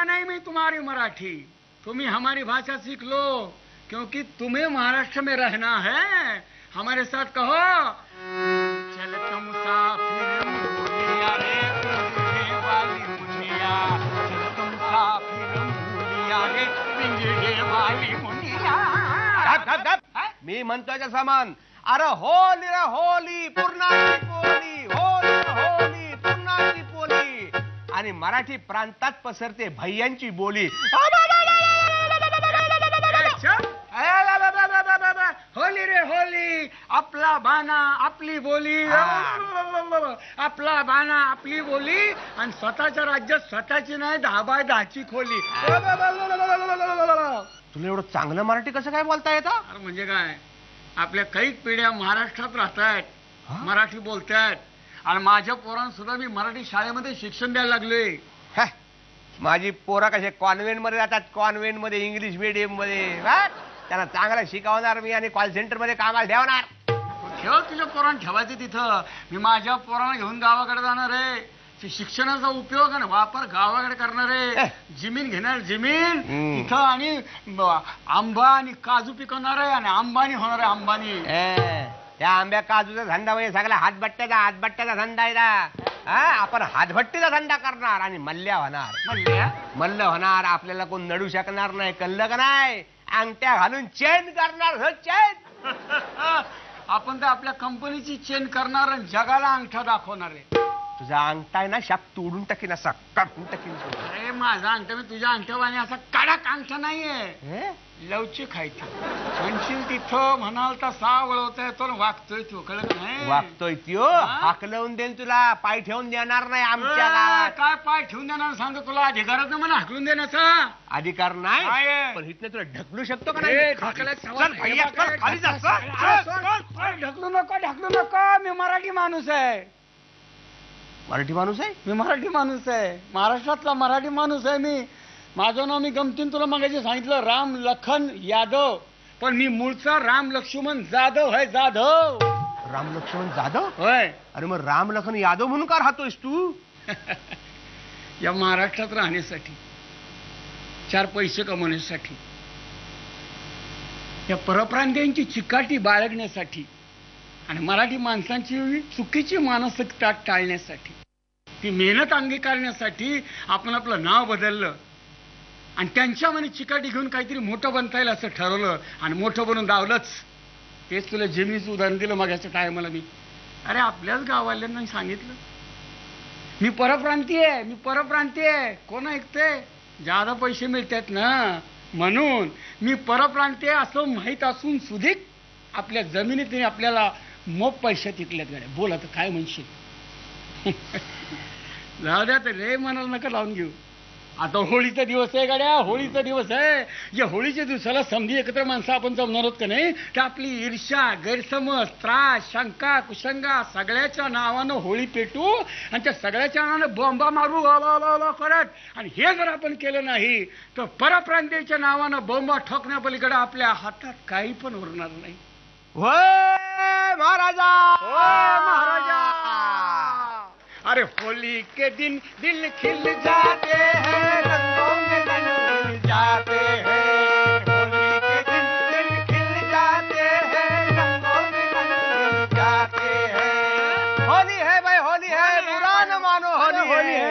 सीखा नहीं मैं तुम्हारी मराठी, तुम्हें हमारी भाषा सीख लो, क्योंकि तुम्हें महाराष्ट्र में रहना है। हमारे साथ कहो, चल तुम मुसाफिर मुनिया रे पिंजरे वाली मुनिया, चल तुम मुसाफिर मुनिया रे पिंजरे वाली मुनिया। मी म्हणतोय का सामान, अरे होली रे होली पूर्णाची पोली, होली रे होली पूर्णाची पोली, आणि मराठी प्रांतात पसरते भैयांची बोली। होली रे होली, आपला बाणा आपली बोली, आपला बाणा आपली बोली, आणि स्वतःच्या राज्यात स्वतःची नाही 10x10ची खोली। तुला एवढं चांगलं मराठी कसं काय बोलता येतं? अरे म्हणजे काय, आपल्या काही पिढ्या महाराष्ट्रात राहतायत, मराठी बोलतायत, आणि माझ्या पोरांना सुद्धा मी मराठी शाळेमध्ये शिक्षण द्यायला लागलोय। माझी पोरं कसे कॉन्व्हेंट मध्ये जातात, कॉन्व्हेंट मध्ये इंग्लिश मीडियम मध्ये, त्यांना चांगलं शिकवणार मी आणि कॉल सेंटर मध्ये कामाला ठेवणार। ठेव, तुझ्या पोरांना ठेवायचं तिथं, मी माझ्या पोरांना घेऊन गावाकडे जाणार आहे, शिक्षणाचा उपयोग आणि वापर गावाकडे करणार आहे, जमीन घेणार जमीन तिथं, आणि आंबा आणि काजू पिकवणार आहे, आणि अंबानी होणार आहे अंबानी। त्या आंब्या काजूचा धंदा म्हणजे सगळा हातभट्ट्याचा धंदा आहे। आपण हातभट्टीचा धंदा करणार आणि मल्ल्या होणार, मल्ल होणार, आपल्याला कोण नडू शकणार नाही, कळलं का नाही? अंगठ्या घालून चेन करणार, चेन। आपण तर आपल्या कंपनीची चेन करणार आणि जगाला अंगठा दाखवणार आहे। तुझा अंगठा आहे ना, शाप तोडून टाकीन, असा काढून टाकीन। अरे माझा अंगठा मी तुझ्या अंगठ्यावाने असा कडक अंगठा नाहीये, लवचिक खायचं, म्हणशील तिथं म्हणाल तसा वळवता येतो, वागतोय तो, कळलं का नाही? वागतोय त्यो, हाकलवून देईन तुला, पाय ठेवून देणार नाही आमच्या गावात। काय पाय ठेवून देणार सांग, तुला अधिकारच नाही मला हाकलून देण्याचा अधिकार नाही, पण इथनं तुला ढकलू शकतो का नाही? ढकलू नको, मी मराठी माणूस आहे। मराठी माणूस आहे? मी मराठी माणूस आहे, महाराष्ट्रातला मराठी माणूस आहे मी। माझं नाव मी गमतीन तुला मगाशी सांगितलं, राम लखन यादव, पण मी मूळचा राम लक्ष्मण जाधव आहे, जाधव। राम लक्ष्मण जाधव? होय। अरे मग राम लखन यादव म्हणून का राहतोयस तू? या महाराष्ट्रात राहण्यासाठी, 4 पैसे कमवण्यासाठी, या परप्रांतीयांची चिकाटी बाळगण्यासाठी, आणि मराठी माणसांची चुकीची मानसिकता टाळण्यासाठी, ती मेहनत अंगीकारण्यासाठी आपण आपलं नाव बदललं, आणि त्यांच्या मने चिकाटी घेऊन काहीतरी मोठं बनता येईल असं ठरवलं, आणि मोठं बनून दावलंच। तेच तुला जमिनीचं उदाहरण दिलं मगाच्या टायमाला मी। अरे आपल्याच गाववाल्यांना सांगितलं, मी परप्रांतीय आहे, मी परप्रांतीय आहे। कोण ऐकते? ज्यादा पैसे मिळतात ना, म्हणून मी परप्रांतीय असं माहीत असून सुधिक आपल्या जमिनीत आपल्याला मोप पैशात इकल्यात गाड्या। बोल आता काय म्हणशील? जाऊ द्या तर रे, मनाला नका लावून घेऊ। आता होळीचा दिवस आहे गाड्या, होळीचा दिवस आहे। या होळीच्या दिवसाला समधी एकत्र माणसं आपण जमणार आहोत का नाही, तर आपली ईर्ष्या, गैरसमज, त्रास, शंका, कुशंका सगळ्याच्या नावानं होळी पेटू, आणि त्या सगळ्याच्या नावानं बॉम्बा मारू करत, आणि हे जर आपण केलं नाही तर परप्रांतीच्या नावानं बॉम्बा ठोकण्यापलीकडे आपल्या हातात काही पण उरणार नाही। होय महाराजा, होय महाराजा। अरे होली के दिन दिल खिल जाते हैं, रंगों में रंग मिल जाते हैं, होली के दिन दिल खिल जाते हैं, रंगों में रंग मिल जाते हैं। होली है भाई, होली है, बुरा न मानो, होली होली है।